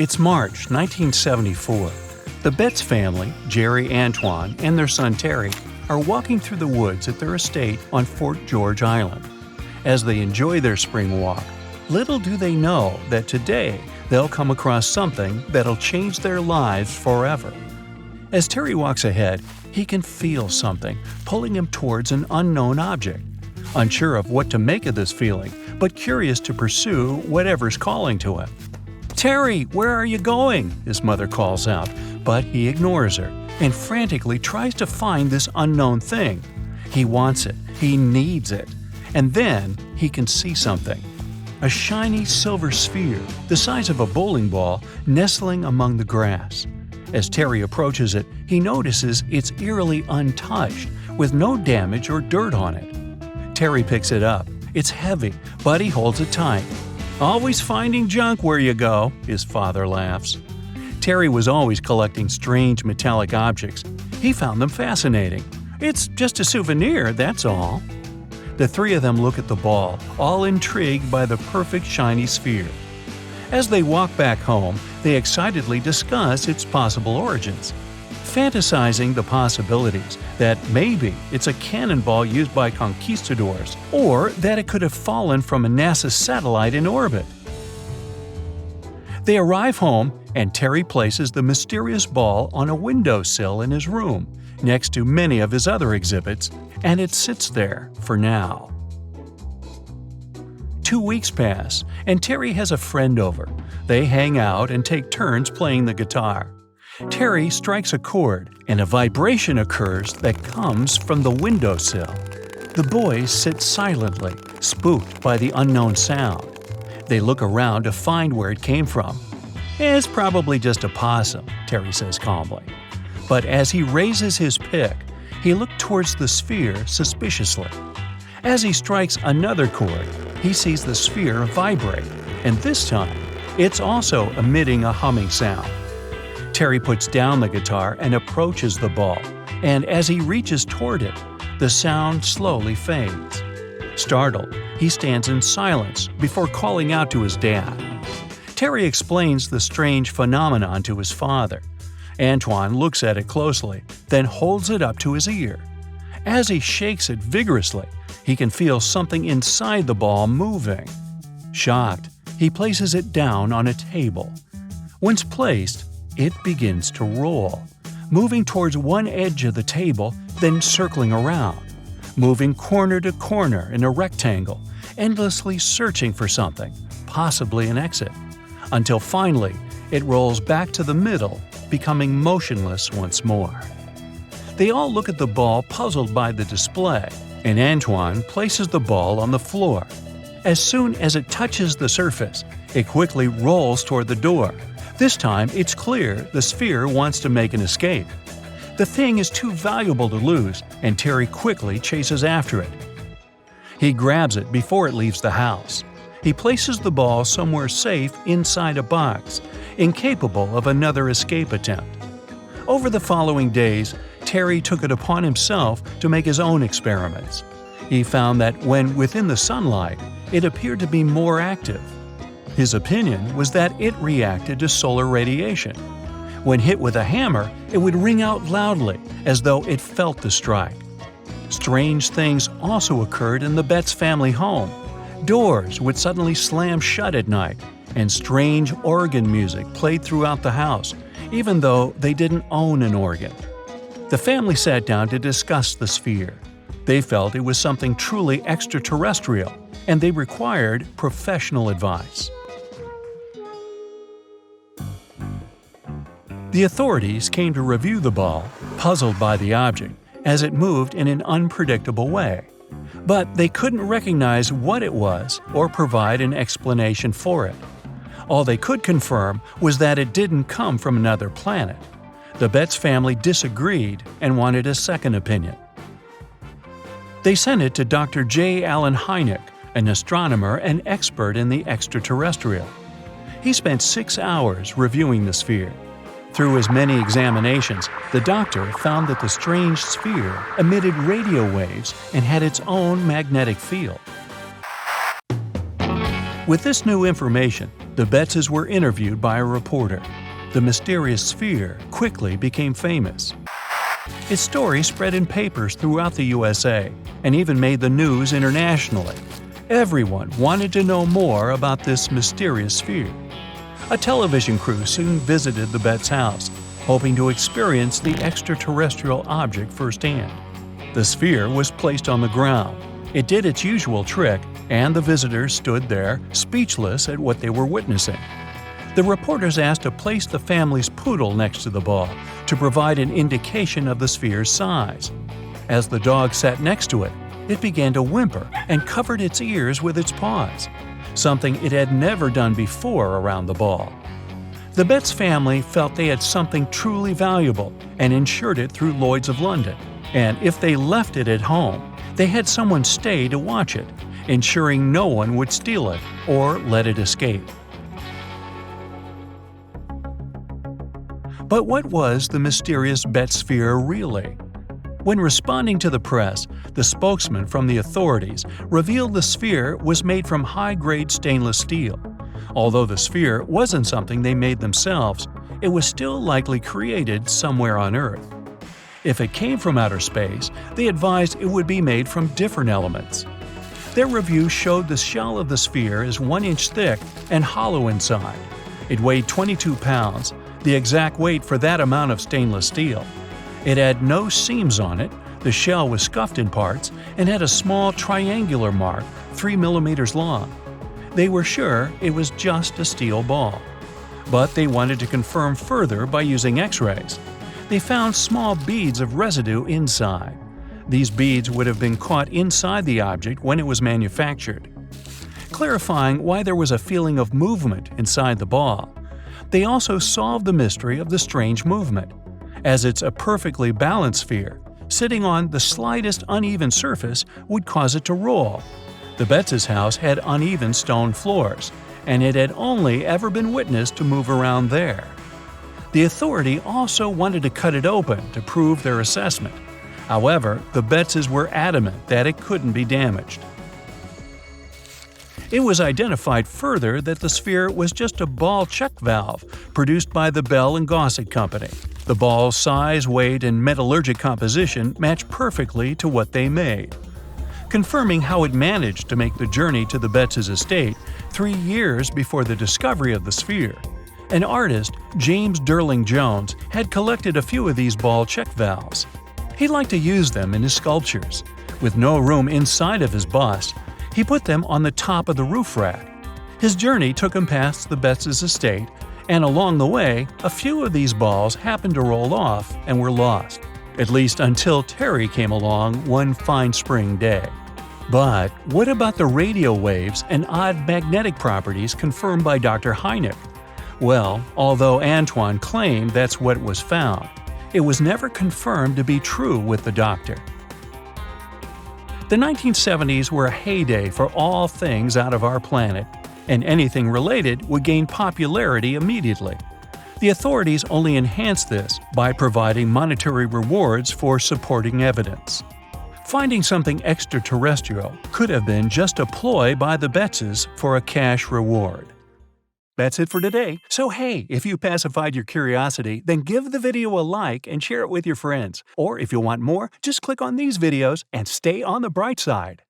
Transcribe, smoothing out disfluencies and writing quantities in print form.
It's March 1974. The Betz family, Jerry, Antoine, and their son Terry, are walking through the woods at their estate on Fort George Island. As they enjoy their spring walk, little do they know that today they'll come across something that'll change their lives forever. As Terry walks ahead, he can feel something pulling him towards an unknown object. Unsure of what to make of this feeling, but curious to pursue whatever's calling to him. "Terry, where are you going?" his mother calls out, but he ignores her and frantically tries to find this unknown thing. He wants it, he needs it, and then he can see something. A shiny silver sphere, the size of a bowling ball, nestling among the grass. As Terry approaches it, he notices it's eerily untouched, with no damage or dirt on it. Terry picks it up. It's heavy, but he holds it tight. "Always finding junk where you go," his father laughs. Terry was always collecting strange metallic objects. He found them fascinating. "It's just a souvenir, that's all." The three of them look at the ball, all intrigued by the perfect shiny sphere. As they walk back home, they excitedly discuss its possible origins, fantasizing the possibilities that maybe it's a cannonball used by conquistadors, or that it could have fallen from a NASA satellite in orbit. They arrive home, and Terry places the mysterious ball on a windowsill in his room, next to many of his other exhibits, and it sits there for now. 2 weeks pass, and Terry has a friend over. They hang out and take turns playing the guitar. Terry strikes a chord, and a vibration occurs that comes from the windowsill. The boys sit silently, spooked by the unknown sound. They look around to find where it came from. "It's probably just a possum," Terry says calmly. But as he raises his pick, he looks towards the sphere suspiciously. As he strikes another chord, he sees the sphere vibrate, and this time, it's also emitting a humming sound. Terry puts down the guitar and approaches the ball, and as he reaches toward it, the sound slowly fades. Startled, he stands in silence before calling out to his dad. Terry explains the strange phenomenon to his father. Antoine looks at it closely, then holds it up to his ear. As he shakes it vigorously, he can feel something inside the ball moving. Shocked, he places it down on a table. Once placed, it begins to roll, moving towards one edge of the table, then circling around, moving corner to corner in a rectangle, endlessly searching for something, possibly an exit, until finally it rolls back to the middle, becoming motionless once more. They all look at the ball, puzzled by the display, and Antoine places the ball on the floor. As soon as it touches the surface, it quickly rolls toward the door. This time, it's clear the sphere wants to make an escape. The thing is too valuable to lose, and Terry quickly chases after it. He grabs it before it leaves the house. He places the ball somewhere safe inside a box, incapable of another escape attempt. Over the following days, Terry took it upon himself to make his own experiments. He found that when within the sunlight, it appeared to be more active. His opinion was that it reacted to solar radiation. When hit with a hammer, it would ring out loudly, as though it felt the strike. Strange things also occurred in the Betz family home. Doors would suddenly slam shut at night, and strange organ music played throughout the house, even though they didn't own an organ. The family sat down to discuss the sphere. They felt it was something truly extraterrestrial, and they required professional advice. The authorities came to review the ball, puzzled by the object, as it moved in an unpredictable way. But they couldn't recognize what it was or provide an explanation for it. All they could confirm was that it didn't come from another planet. The Betz family disagreed and wanted a second opinion. They sent it to Dr. J. Allen Hynek, an astronomer and expert in the extraterrestrial. He spent 6 hours reviewing the sphere. Through his many examinations, the doctor found that the strange sphere emitted radio waves and had its own magnetic field. With this new information, the Betzes were interviewed by a reporter. The mysterious sphere quickly became famous. Its story spread in papers throughout the USA and even made the news internationally. Everyone wanted to know more about this mysterious sphere. A television crew soon visited the Betz house, hoping to experience the extraterrestrial object firsthand. The sphere was placed on the ground. It did its usual trick, and the visitors stood there, speechless at what they were witnessing. The reporters asked to place the family's poodle next to the ball to provide an indication of the sphere's size. As the dog sat next to it, it began to whimper and covered its ears with its paws, something it had never done before around the ball. The Betz family felt they had something truly valuable and insured it through Lloyd's of London, and if they left it at home, they had someone stay to watch it, ensuring no one would steal it or let it escape. But what was the mysterious Betz sphere really? When responding to the press, the spokesman from the authorities revealed the sphere was made from high-grade stainless steel. Although the sphere wasn't something they made themselves, it was still likely created somewhere on Earth. If it came from outer space, they advised it would be made from different elements. Their review showed the shell of the sphere is 1 inch thick and hollow inside. It weighed 22 pounds, the exact weight for that amount of stainless steel. It had no seams on it, the shell was scuffed in parts, and had a small triangular mark 3 millimeters long. They were sure it was just a steel ball. But they wanted to confirm further by using X-rays. They found small beads of residue inside. These beads would have been caught inside the object when it was manufactured. Clarifying why there was a feeling of movement inside the ball, they also solved the mystery of the strange movement. As it's a perfectly balanced sphere, sitting on the slightest uneven surface would cause it to roll. The Betz's house had uneven stone floors, and it had only ever been witnessed to move around there. The authority also wanted to cut it open to prove their assessment. However, the Betzes were adamant that it couldn't be damaged. It was identified further that the sphere was just a ball check valve produced by the Bell & Gossett Company. The ball's size, weight, and metallurgic composition matched perfectly to what they made. Confirming how it managed to make the journey to the Betz's estate 3 years before the discovery of the sphere, an artist, James Durling Jones, had collected a few of these ball check valves. He liked to use them in his sculptures. With no room inside of his bust, he put them on the top of the roof rack. His journey took him past the Betz's estate, and along the way, a few of these balls happened to roll off and were lost, at least until Terry came along one fine spring day. But what about the radio waves and odd magnetic properties confirmed by Dr. Hynek? Well, although Antoine claimed that's what was found, it was never confirmed to be true with the doctor. The 1970s were a heyday for all things out of our planet, and anything related would gain popularity immediately. The authorities only enhanced this by providing monetary rewards for supporting evidence. Finding something extraterrestrial could have been just a ploy by the Betzes for a cash reward. That's it for today. So hey, if you pacified your curiosity, then give the video a like and share it with your friends. Or if you want more, just click on these videos and stay on the bright side.